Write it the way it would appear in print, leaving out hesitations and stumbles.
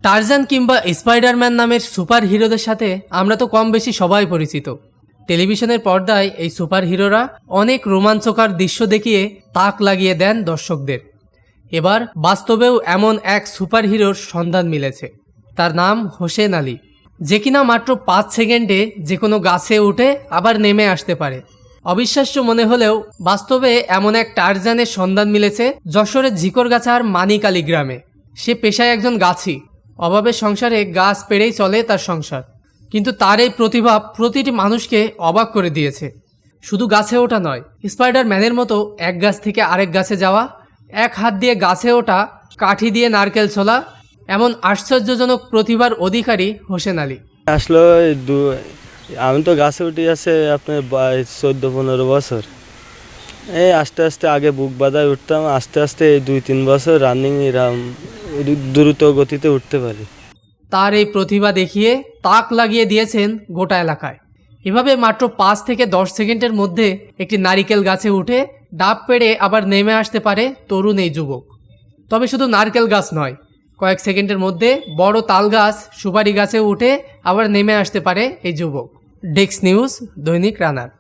Tarzan কিংবা Spiderman নামের super হিরোদের সাথে আমরা তো কম বেশি সবাই পরিচিত। টেলিভিশনের পর্দায় এই সুপার হিরোরা অনেক রোমাঞ্চকর দৃশ্য দেখিয়ে তাক লাগিয়ে দেন দর্শকদের। এবার বাস্তবেও এমন এক সুপার হিরোর সন্ধান মিলেছে। তার নাম হোসেন আলী, যে কিনা মাত্র 5 সেকেন্ডে যে কোনো গাছে উঠে আবার নেমে আসতে পারে। অবিশ্বাস্য মনে হলেও বাস্তবে এমন এক টারজানের সন্ধান মিলেছে যশোরের ঝিকরগাছার মানিকালী গ্রামে। সে পেশায় একজন গাছি, অভাবের সংসারে গাছ পেড়েই চলে তার সংসার। কিন্তু তার এই প্রতিভা প্রতিটি মানুষকে অবাক করে দিয়েছে। শুধু গাছে ওঠা নয়, স্পাইডারম্যানের মতো এক গাছ থেকে আরেক গাছে যাওয়া, এক হাত দিয়ে গাছে ওঠা, কাঠি দিয়ে নারকেল ছোলা, এমন আশ্চর্যজনক প্রতিভার অধিকারী হোসেন আলী। আসলে আমি তো গাছে উঠে আছে আপনার 14-15 বছর। এই আস্তে আস্তে আগে বুক বাঁধায় উঠতাম, আস্তে আস্তে এই 2-3 বছর রানিং দ্রুত গতিতে উঠতে পারি। তার এই প্রতিভা দেখিয়ে তাক লাগিয়ে দিয়েছেন গোটা এলাকায়। এভাবে মাত্র 5 থেকে 10 সেকেন্ডের মধ্যে একটি নারিকেল গাছে উঠে ডাব পেড়ে আবার নেমে আসতে পারে তরুণ এই যুবক। তবে শুধু নারকেল গাছ নয়, কয়েক সেকেন্ডের মধ্যে বড় তাল গাছ, সুপারি গাছে উঠে আবার নেমে আসতে পারে এই যুবক। ডেস্ক নিউজ, দৈনিক রানার।